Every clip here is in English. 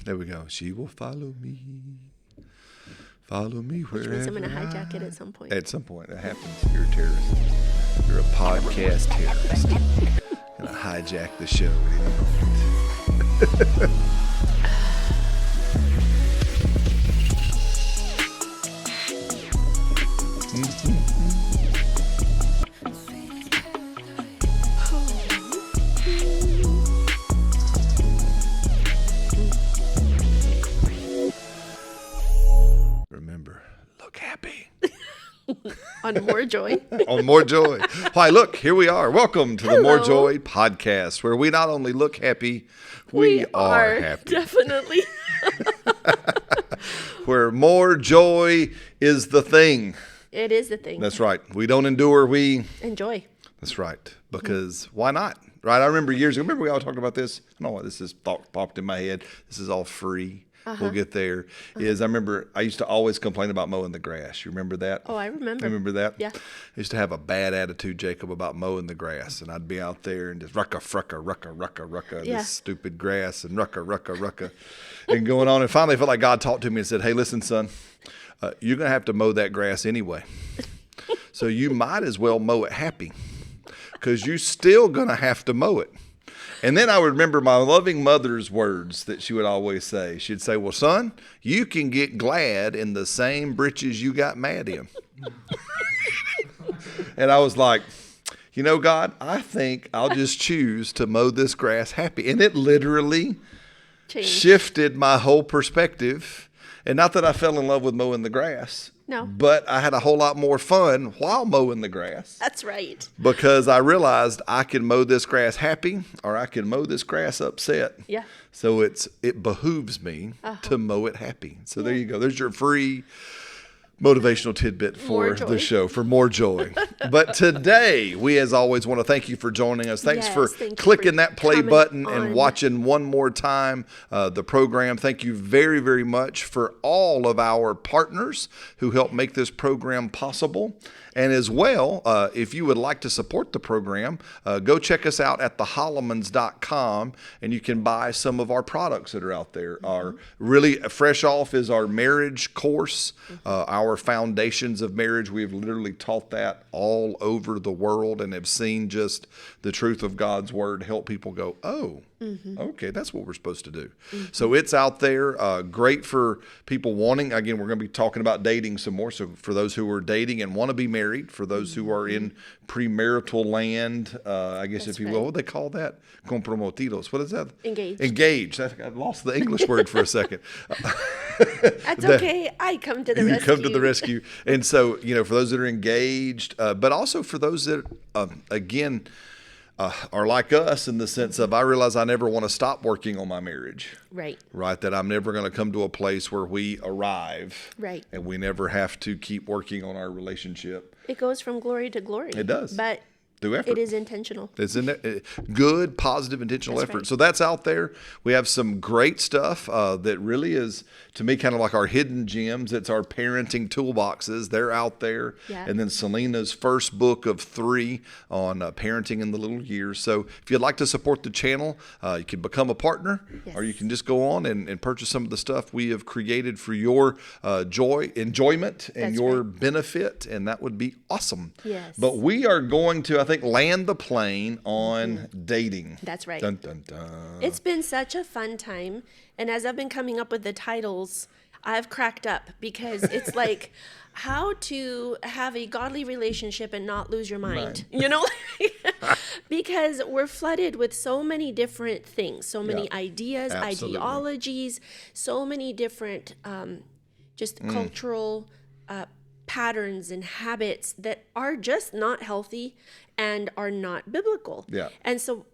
There we go. She will follow me. Follow me wherever. Which means I'm going to hijack it at some point. At some point. That happens. You're a terrorist. You're a podcast terrorist. Going to hijack the show at any moment. Remember, look happy. On More Joy. On More Joy. Why, look, here we are. Welcome to the Hello. More Joy podcast, where we not only look happy, we are happy. Definitely. Where more joy is the thing. It is the thing. That's right. We don't endure, we... Enjoy. That's right. Because why not? Right? I remember years ago. Remember we all talked about this? I don't know why this is popped in my head. This is all free. We'll get there. I remember I used to always complain about mowing the grass. You remember that? Oh, I remember. You remember that? Yeah. I used to have a bad attitude, Jacob, about mowing the grass. And I'd be out there and just rucka, Yeah. this stupid grass and rucka, and going on. And finally I felt like God talked to me and said, hey, listen, son, you're going to have to mow that grass anyway. So you might as well mow it happy because you're still going to have to mow it. And then I would remember my loving mother's words that she would always say. She'd say, well, son, you can get glad in the same britches you got mad in. And I was like, you know, God, I think I'll just choose to mow this grass happy. And it literally shifted my whole perspective. And not that I fell in love with mowing the grass. No. But I had a whole lot more fun while mowing the grass. That's right. Because I realized I can mow this grass happy or I can mow this grass upset. Yeah. So it behooves me to mow it happy. So there you go. There's your free motivational tidbit for the show, for more joy. But today, we as always want to thank you for joining us. Thanks for clicking that play button and watching one more time the program. Thank you very, very much for all of our partners who help make this program possible. And as well, if you would like to support the program, go check us out at thehollemans.com and you can buy some of our products that are out there. Our really fresh off is our marriage course, our foundations of marriage. We've literally taught that all over the world and have seen just the truth of God's word help people go, oh, okay, that's what we're supposed to do. So it's out there, great for people wanting, again, we're going to be talking about dating some more. So for those who are dating and want to be married, for those who are in premarital land, I guess if you will, what do they call that? Comprometidos. What is that? Engaged. Engaged. I lost the English word for a second. That's okay. I come to the rescue. You come to the rescue. And so, for those that are engaged, but also for those that, again, are like us in the sense of I realize I never want to stop working on my marriage. Right. Right. That I'm never going to come to a place where we arrive. Right. And we never have to keep working on our relationship. It goes from glory to glory. It does. But through effort. it is intentional. It's good, positive, intentional effort. Right. So that's out there. We have some great stuff that really is, to me, kind of like our hidden gems. It's our parenting toolboxes. They're out there. Yeah. And then Selena's first book of 3 on parenting in the little years. So if you'd like to support the channel, you can become a partner, or you can just go on and purchase some of the stuff we have created for your enjoyment and your benefit. And that would be awesome. Yes. But we are going to, I think, land the plane on dating. That's right. Dun, dun, dun. It's been such a fun time. And as I've been coming up with the titles, I've cracked up because it's like how to have a godly relationship and not lose your mind. Because we're flooded with so many different things, so many ideas, ideologies, so many different cultural patterns and habits that are just not healthy and are not biblical. Yeah. And so,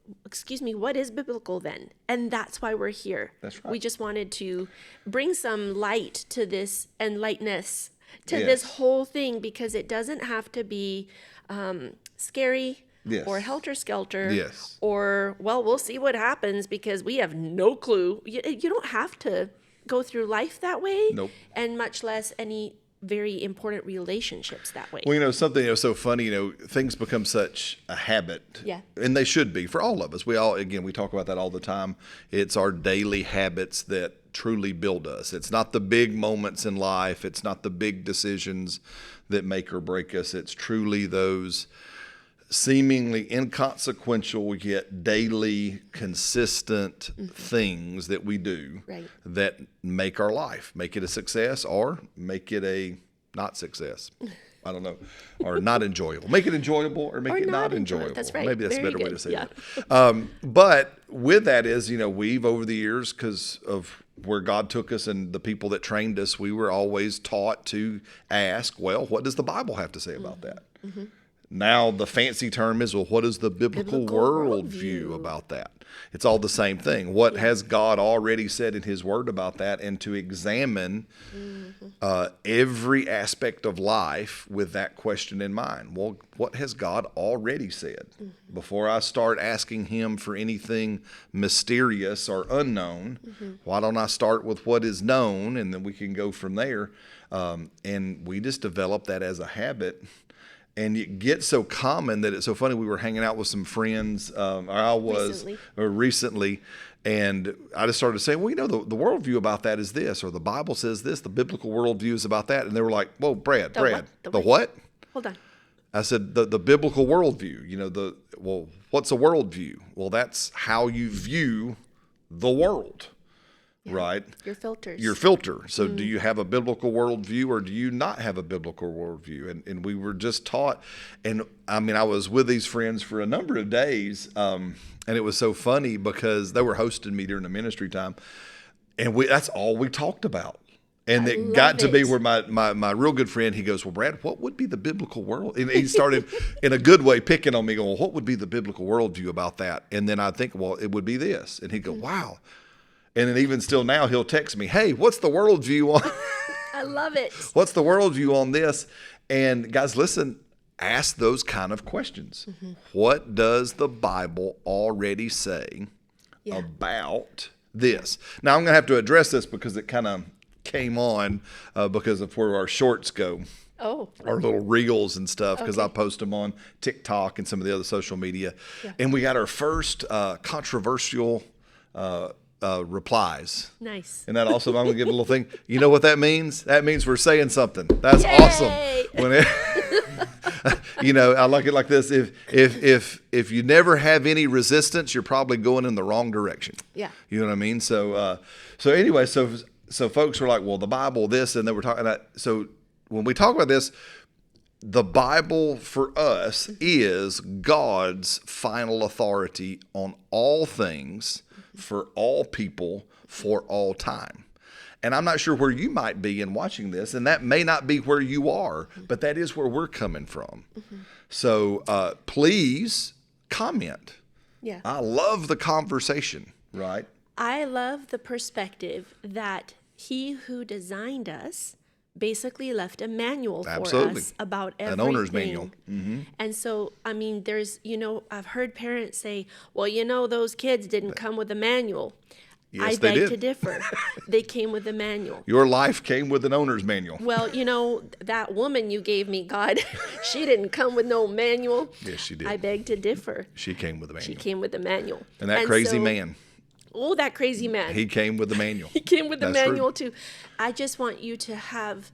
what is biblical then? And that's why we're here. That's right. We just wanted to bring some light to this and lightness to this whole thing, because it doesn't have to be scary or helter-skelter or, well, we'll see what happens because we have no clue. You don't have to go through life that way. Nope. And much less any very important relationships that way. Well, something so funny, things become such a habit. Yeah. And they should be for all of us. We talk about that all the time. It's our daily habits that truly build us. It's not the big moments in life. It's not the big decisions that make or break us. It's truly those seemingly inconsequential yet daily consistent things that we do that make our life, make it a success or make it a not success. I don't know, or not enjoyable. Make it enjoyable or make it not enjoyable. That's right. Maybe that's Very a better way good. to say that. But with that is, we've over the years, because of where God took us and the people that trained us, we were always taught to ask, well, what does the Bible have to say about that? Mm-hmm. Now the fancy term is, well, what is the biblical worldview about that? It's all the same thing. What has God already said in his word about that, and to examine every aspect of life with that question in mind. Well, what has God already said? Before I start asking him for anything mysterious or unknown, why don't I start with what is known, and then we can go from there. And we just develop that as a habit. And it gets so common that it's so funny. We were hanging out with some friends, recently, and I just started saying, well, the worldview about that is this, or the Bible says this, the biblical worldview is about that. And they were like, whoa, Brad, the what? Hold on. I said, the biblical worldview, well, what's a worldview? Well, that's how you view the world. Yeah, right? Your filters. Your filter. So do you have a biblical worldview or do you not have a biblical worldview? And we were just taught, and I was with these friends for a number of days, and it was so funny because they were hosting me during the ministry time, and that's all we talked about. And it got to be where my real good friend, he goes, well, Brad, what would be the biblical world? And he started in a good way picking on me, going, well, what would be the biblical worldview about that? And then I think, well, it would be this. And he'd go, wow. And then even still now, he'll text me, hey, what's the worldview on? I love it. What's the worldview on this? And guys, listen, ask those kind of questions. What does the Bible already say about this? Now, I'm going to have to address this because it kind of came on because of where our shorts go. Oh. Our little reels and stuff, because I post them on TikTok and some of the other social media. Yeah. And we got our first controversial replies. Nice. And that also, I'm going to give a little thing. You know what that means? That means we're saying something. That's awesome. When I like it like this. If you never have any resistance, you're probably going in the wrong direction. Yeah. You know what I mean? So anyway, so folks were like, well, the Bible, this, and they were talking about. So when we talk about this, the Bible for us is God's final authority on all things, for all people, for all time. And I'm not sure where you might be in watching this, and that may not be where you are, but that is where we're coming from. So please comment. Yeah. I love the conversation, right? I love the perspective that he who designed us basically left a manual for us about everything. An owner's manual. And so, there's, I've heard parents say, well, those kids didn't come with a manual. Yes, I beg to differ. They came with a manual. Your life came with an owner's manual. Well, that woman you gave me, God, she didn't come with no manual. Yes, she did. I beg to differ. She came with a manual. She came with a manual. And that crazy man. Oh, that crazy man. He came with the manual. He came with the manual too. I just want you to have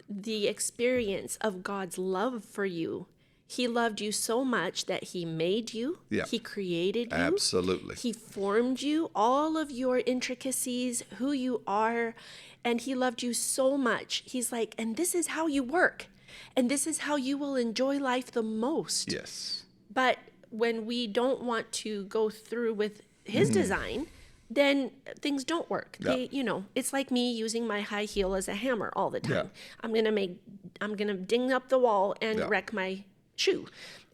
the experience of God's love for you. He loved you so much that he made you. Yeah. He created you. Absolutely. He formed you, all of your intricacies, who you are, and he loved you so much. He's like, and this is how you work, and this is how you will enjoy life the most. Yes. But when we don't want to go through with his design, then things don't work. Yeah. It's like me using my high heel as a hammer all the time. Yeah. I'm gonna ding up the wall and wreck my shoe.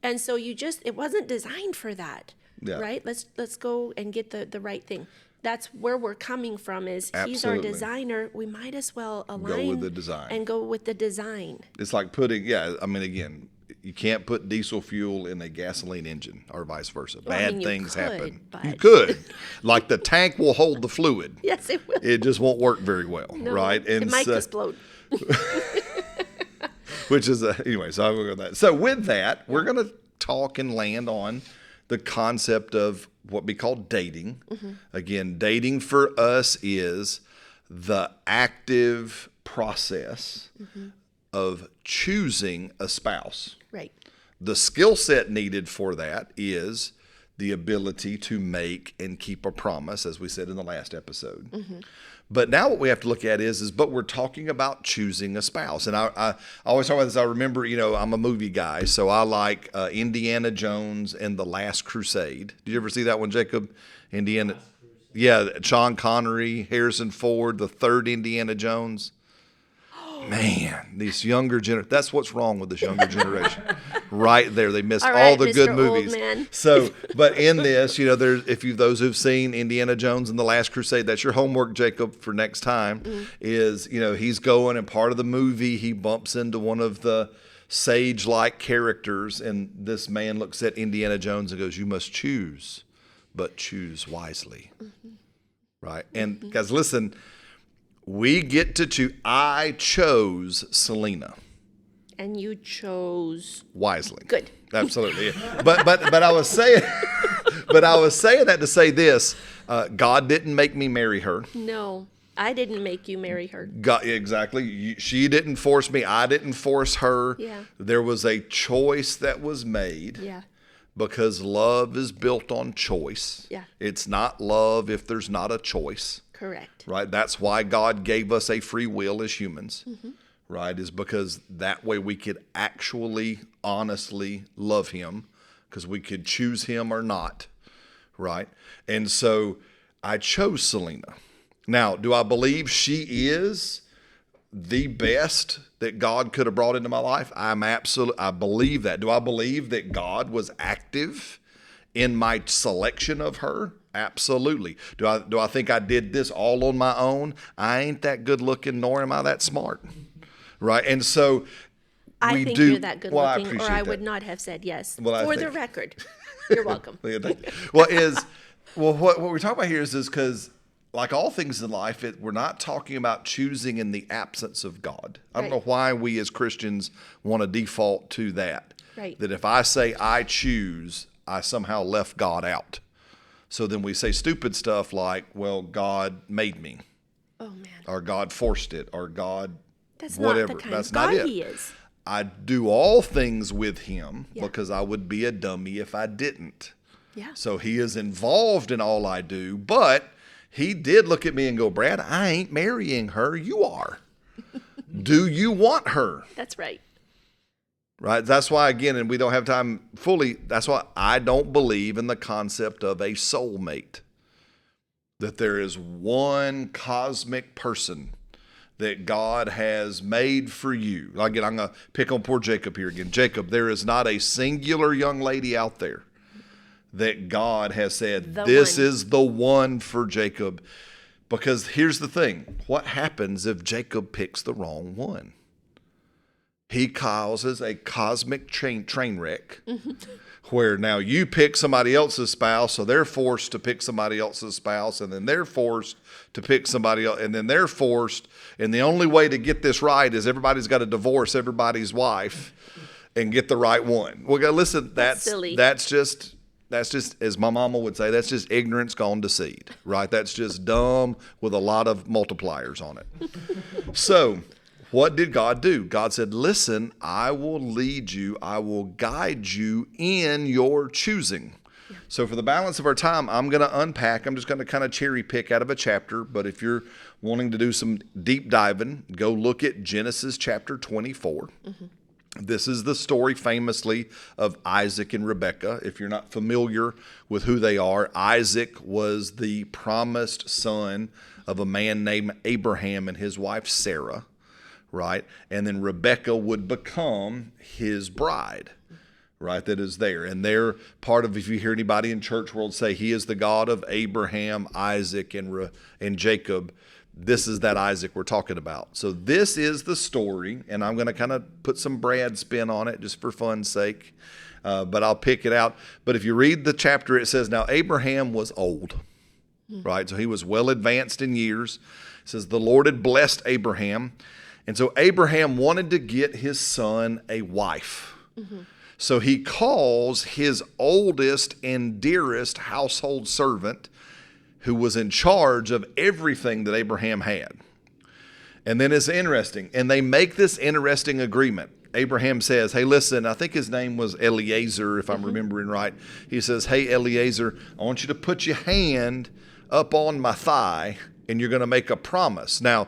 And so it wasn't designed for that. Yeah. Right? Let's go and get the right thing. That's where we're coming from is Absolutely. He's our designer. We might as well align go with the design. And go with the design. It's like putting, again, you can't put diesel fuel in a gasoline engine or vice versa. Bad things happen. You could. Like the tank will hold the fluid. Yes, it will. It just won't work very well, right? And it might explode. Which is, anyway, so I'll go with that. So with that, we're going to talk and land on the concept of what we call dating. Again, dating for us is the active process of choosing a spouse. Right. The skill set needed for that is the ability to make and keep a promise, as we said in the last episode. But now what we have to look at but we're talking about choosing a spouse. And I always talk about this. I remember, I'm a movie guy, so I like Indiana Jones and the Last Crusade. Did you ever see that one, Jacob? Indiana. Yeah, Sean Connery, Harrison Ford, the third Indiana Jones. Man, these younger generation, that's what's wrong with this younger generation. Right there, they missed all the Mr. good Old movies. Man. So, but in this, there's those who've seen Indiana Jones and the Last Crusade, that's your homework, Jacob, for next time. Is he's going, and part of the movie he bumps into one of the sage-like characters, and this man looks at Indiana Jones and goes, "You must choose, but choose wisely." Right, and guys, listen. We get to choose. I chose Selena. And you chose wisely. Good. Absolutely. But I was saying that to say this. God didn't make me marry her. No, I didn't make you marry her. God, exactly. She didn't force me. I didn't force her. Yeah. There was a choice that was made. Yeah. Because love is built on choice. Yeah. It's not love if there's not a choice. Correct. Right? That's why God gave us a free will as humans. Right? Is because that way we could actually, honestly love him, because we could choose him or not. Right? And so I chose Selena. Now, do I believe she is the best that God could have brought into my life? I believe that. Do I believe that God was active in my selection of her? Absolutely. Do I think I did this all on my own? I ain't that good looking, nor am I that smart. Right? And so I think you're that good looking, or I would not have said yes. For the record. You're welcome. What we're talking about here is because, like all things in life, we're not talking about choosing in the absence of God. I don't know why we as Christians want to default to that. Right. That if I say I choose, I somehow left God out. So then we say stupid stuff like, well, God made me. Oh, man. Or God forced it. Or God That's whatever. Not the kind That's of God not it. he is. I do all things with him because I would be a dummy if I didn't. Yeah. So he is involved in all I do, but he did look at me and go, "Brad, I ain't marrying her. You are. Do you want her?" That's right. Right. That's why, again, and we don't have time fully, that's why I don't believe in the concept of a soulmate. That there is one cosmic person that God has made for you. Again, I'm going to pick on poor Jacob here again. Jacob, there is not a singular young lady out there that God has said, this is the one for Jacob. Because here's the thing. What happens if Jacob picks the wrong one? He causes a cosmic train wreck where now you pick somebody else's spouse, so they're forced to pick somebody else's spouse, and then they're forced to pick somebody else, and then they're forced, and the only way to get this right is everybody's got to divorce everybody's wife and get the right one. Well, listen, that's silly. That's just, as my mama would say, that's just ignorance gone to seed, right? That's just dumb with a lot of multipliers on it. So what did God do? God said, listen, I will lead you. I will guide you in your choosing. Yeah. So for the balance of our time, I'm going to unpack. I'm just going to kind of cherry pick out of a chapter. But if you're wanting to do some deep diving, go look at Genesis chapter 24. This is the story famously of Isaac and Rebekah. If you're not familiar with who they are, Isaac was the promised son of a man named Abraham and his wife Sarah. Right? And then Rebekah would become his bride, right? That is there. And they're part of, if you hear anybody in church world say he is the God of Abraham, Isaac, and Jacob, this is that Isaac we're talking about. So this is the story, and I'm going to kind of put some Brad spin on it just for fun's sake, but I'll pick it out. But if you read the chapter, it says, now Abraham was old, right? So he was well advanced in years. It says the Lord had blessed Abraham. And so Abraham wanted to get his son a wife. So he calls his oldest and dearest household servant who was in charge of everything that Abraham had. And then it's interesting. And they make this interesting agreement. Abraham says, hey, listen, I think his name was Eliezer, if I'm remembering right. He says, hey, Eliezer, I want you to put your hand up on my thigh, and you're going to make a promise. Now,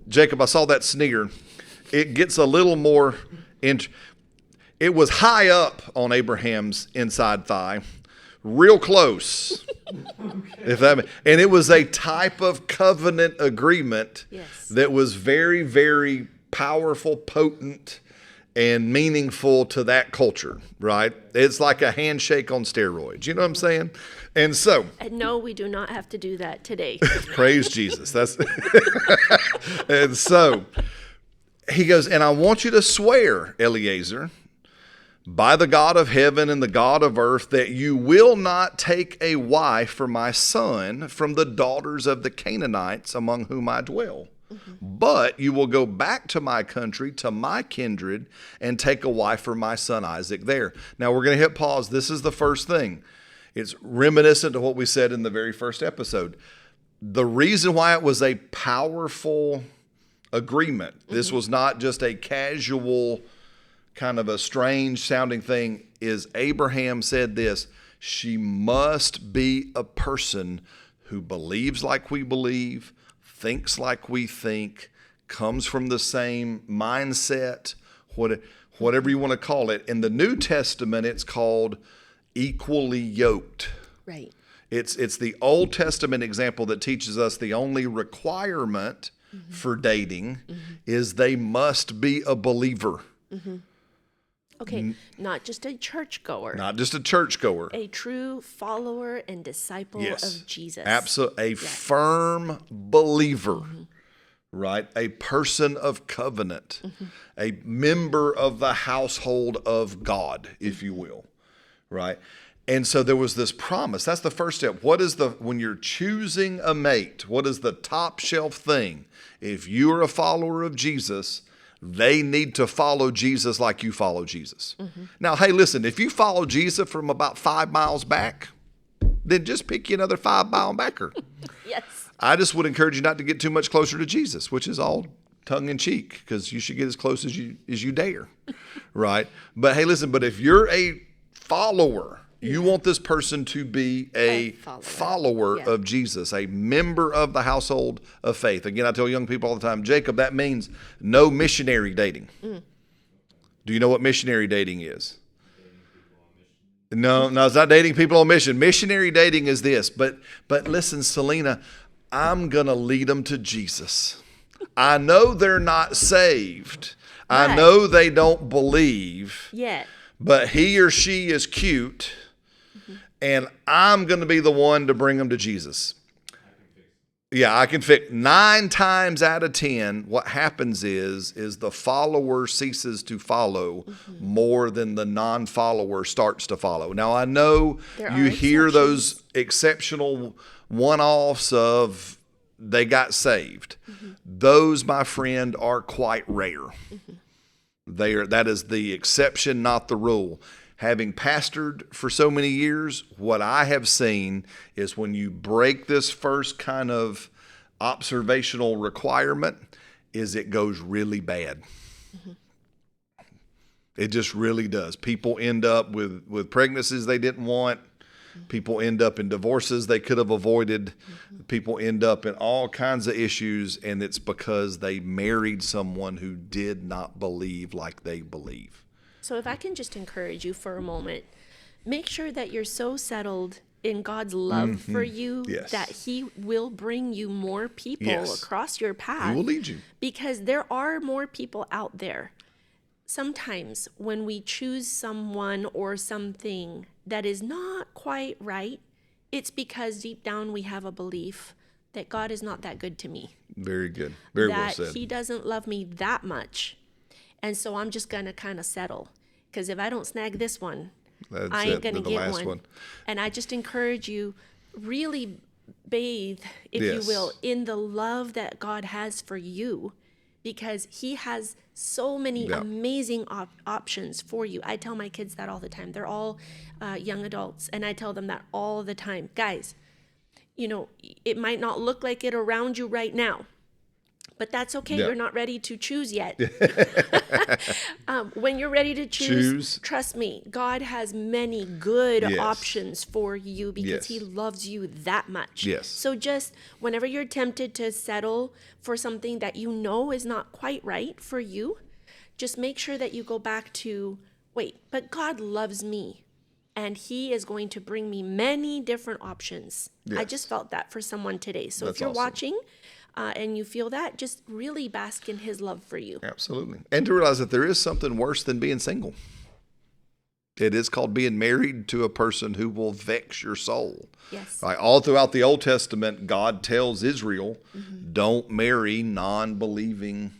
Jacob, I saw that sneer. It gets a little more, it was high up on Abraham's inside thigh, real close. And it was a type of covenant agreement that was very, very powerful, potent, and meaningful to that culture, right? It's like a handshake on steroids. You know what I'm saying? And so, no, we do not have to do that today. Praise Jesus. And so he goes, and I want you to swear, Eliezer, by the God of heaven and the God of earth, that you will not take a wife for my son from the daughters of the Canaanites among whom I dwell. But you will go back to my country, to my kindred, and take a wife for my son Isaac there. Now we're going to hit pause. This is the first thing. It's reminiscent of what we said in the very first episode. The reason why it was a powerful agreement, this was not just a casual kind of a strange sounding thing, is Abraham said this: she must be a person who believes like we believe, thinks like we think, comes from the same mindset, whatever you want to call it. In the New Testament, it's called equally yoked. Right. It's the Old Testament example that teaches us the only requirement for dating is they must be a believer. Okay, not just a churchgoer. Not just a churchgoer. A true follower and disciple of Jesus. Absolutely. A firm believer, right? A person of covenant. A member of the household of God, if you will, right? And so there was this promise. That's the first step. When you're choosing a mate, what is the top shelf thing? If you are a follower of Jesus, they need to follow Jesus like you follow Jesus. Now, hey, listen, if you follow Jesus from about 5 miles back, then just pick you another 5-mile backer. Yes. I just would encourage you not to get too much closer to Jesus, which is all tongue in cheek, because you should get as close as you dare, right? But hey, listen, but if you're a follower, you want this person to be a follower of Jesus, a member of the household of faith. Again, I tell young people all the time, Jacob, that means no missionary dating. Do you know what missionary dating is? No, it's not dating people on mission. Missionary dating is this. But listen, Selena, I'm going to lead them to Jesus. I know they're not saved. Right. I know they don't believe. Yet. But he or she is cute. And I'm going to be the one to bring them to Jesus. Yeah, I can fix 9 times out of 10. What happens is the follower ceases to follow more than the non-follower starts to follow. Now, I know you hear those exceptional one-offs of they got saved. Those, my friend, are quite rare. That is the exception, not the rule. Having pastored for so many years, what I have seen is when you break this first kind of observational requirement, is it goes really bad. It just really does. People end up with pregnancies they didn't want. People end up in divorces they could have avoided. People end up in all kinds of issues, and it's because they married someone who did not believe like they believe. So if I can just encourage you for a moment, make sure that you're so settled in God's love for you that he will bring you more people across your path. He will lead you. Because there are more people out there. Sometimes when we choose someone or something that is not quite right, it's because deep down we have a belief that God is not that good to me. Very good. Very well said. That he doesn't love me that much. And so I'm just going to kind of settle. Because if I don't snag this one, I ain't going to get one. And I just encourage you, really bathe, if you will, in the love that God has for you. Because he has so many amazing options for you. I tell my kids that all the time. They're all young adults. And I tell them that all the time. Guys, it might not look like it around you right now. But that's okay. Yeah. You're not ready to choose yet. When you're ready to choose, trust me, God has many good options for you because He loves you that much. Yes. So just whenever you're tempted to settle for something that you know is not quite right for you, just make sure that you go back to, wait, but God loves me. And He is going to bring me many different options. Yes. I just felt that for someone today. So if you're watching and you feel that, just really bask in His love for you. Absolutely. And to realize that there is something worse than being single. It is called being married to a person who will vex your soul. Yes. Right? All throughout the Old Testament, God tells Israel, don't marry non-believing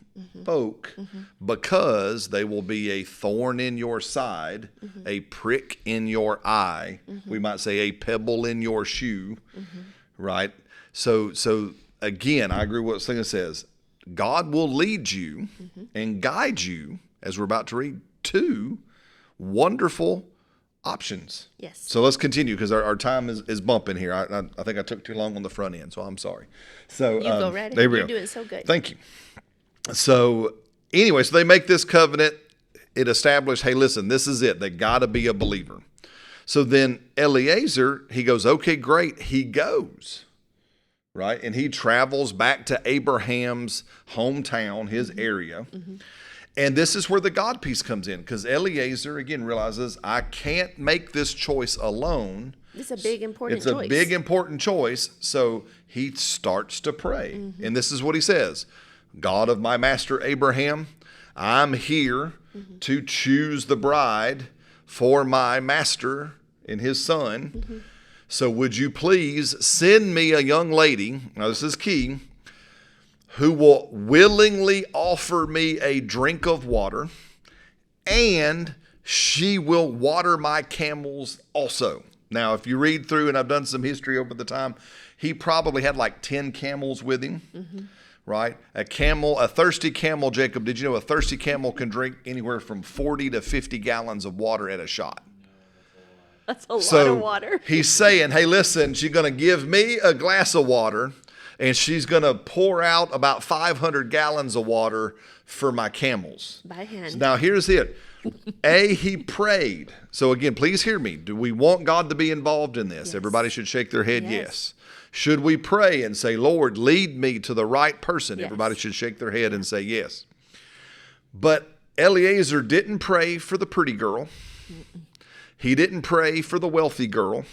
folk because they will be a thorn in your side, a prick in your eye. We might say a pebble in your shoe, right? So again, I agree with what Slinga says. God will lead you and guide you, as we're about to read, to wonderful options. Yes. So let's continue because our time is bumping here. I think I took too long on the front end, so I'm sorry. So you go right ahead. You're doing so good. Thank you. So anyway, so they make this covenant. It established, hey, listen, this is it. They got to be a believer. So then Eliezer, he goes, okay, great. He goes, right? And he travels back to Abraham's hometown, his area. And this is where the God piece comes in because Eliezer, again, realizes I can't make this choice alone. It's a big, important choice. It's a big, important choice. So he starts to pray. And this is what he says. God of my master Abraham, I'm here to choose the bride for my master and his son. So would you please send me a young lady, now this is key, who will willingly offer me a drink of water, and she will water my camels also. Now, if you read through, and I've done some history over the time, he probably had like 10 camels with him. Right? A thirsty camel, Jacob, did you know a thirsty camel can drink anywhere from 40 to 50 gallons of water at a shot? That's a lot of water. He's saying, hey, listen, she's going to give me a glass of water, and she's going to pour out about 500 gallons of water for my camels. By hand. So now, here's it. He prayed. So again, please hear me. Do we want God to be involved in this? Yes. Everybody should shake their head yes. Should we pray and say, Lord, lead me to the right person? Yes. Everybody should shake their head and say yes. But Eliezer didn't pray for the pretty girl. He didn't pray for the wealthy girl.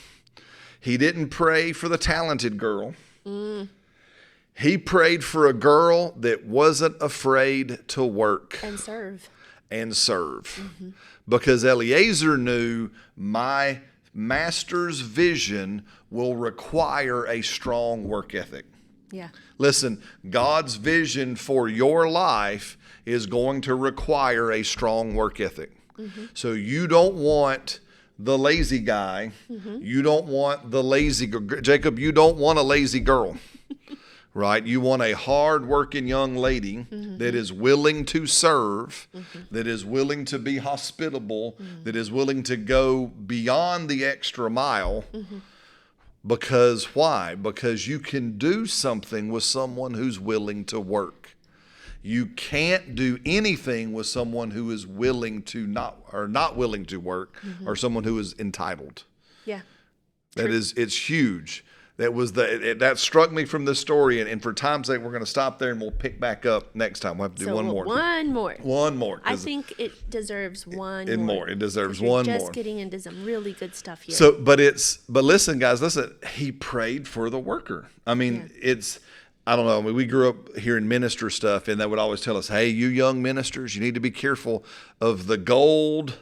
He didn't pray for the talented girl. He prayed for a girl that wasn't afraid to work. And serve. Because Eliezer knew my master's vision will require a strong work ethic. Yeah. Listen, God's vision for your life is going to require a strong work ethic. So you don't want the lazy guy. You don't want the lazy girl. Jacob, you don't want a lazy girl. Right? You want a hard-working young lady that is willing to serve, that is willing to be hospitable, that is willing to go beyond the extra mile. Because why? Because you can do something with someone who's willing to work. You can't do anything with someone who is willing to not willing to work, or someone who is entitled. Yeah. It's huge. That struck me from this story, and for time's sake, we're going to stop there and we'll pick back up next time. We'll have to do one more. One more. I think it deserves one more. It deserves one more. Just getting into some really good stuff here. So, but listen, guys, he prayed for the worker. I mean, I don't know. I mean, we grew up hearing minister stuff, and they would always tell us, hey, you young ministers, you need to be careful of the gold,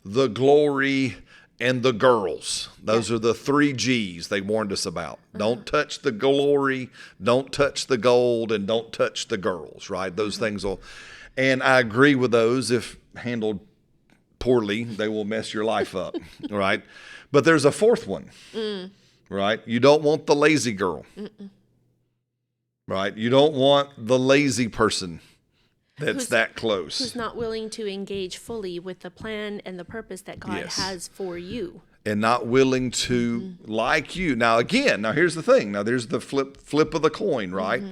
the glory, and the girls. Those are the 3 G's they warned us about. Don't touch the glory, don't touch the gold, and don't touch the girls, right? Those things will, and I agree with those. If handled poorly, they will mess your life up, right? But there's a 4th one, right? You don't want the lazy girl, right? You don't want the lazy person that's that close. Who's not willing to engage fully with the plan and the purpose that God has for you. and not willing to, like you. Now, again, here's the thing. Now, there's the flip of the coin, right?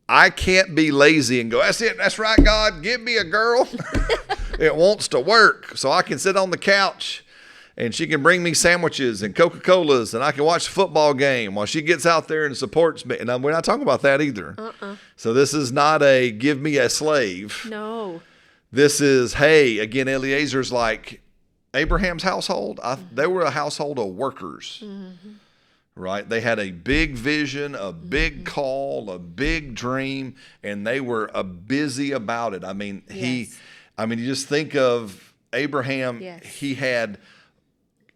I can't be lazy and go, that's it, that's right, God, give me a girl. It wants to work, so I can sit on the couch and she can bring me sandwiches and Coca-Colas, and I can watch a football game while she gets out there and supports me. And we're not talking about that either. So this is not a give me a slave. No. This is, hey, again, Eliezer's like Abraham's household. They were a household of workers, right? They had a big vision, a big call, a big dream, and they were busy about it. I mean, you just think of Abraham. He had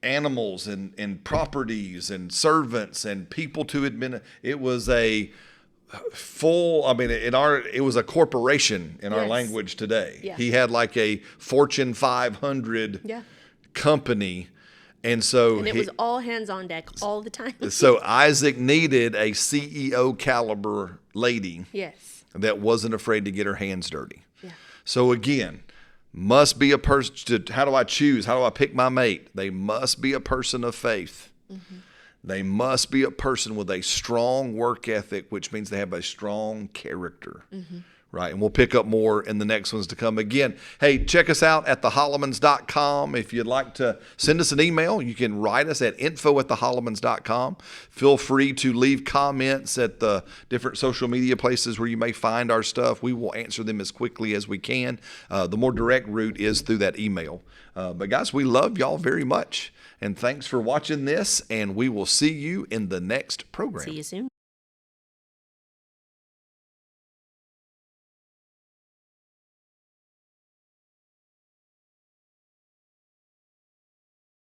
animals and properties and servants and people to administer. It was a full, it was a corporation in our language today. He had like a Fortune 500 company. And it was all hands on deck all the time. So Isaac needed a CEO caliber lady that wasn't afraid to get her hands dirty. So again, must be a person. How do I choose? How do I pick my mate? They must be a person of faith. They must be a person with a strong work ethic, which means they have a strong character. Right. And we'll pick up more in the next ones to come. Again, hey, check us out at thehollemans.com. If you'd like to send us an email, you can write us at info@thehollemans.com. Feel free to leave comments at the different social media places where you may find our stuff. We will answer them as quickly as we can. The more direct route is through that email. But guys, we love y'all very much. And thanks for watching this. And we will see you in the next program. See you soon.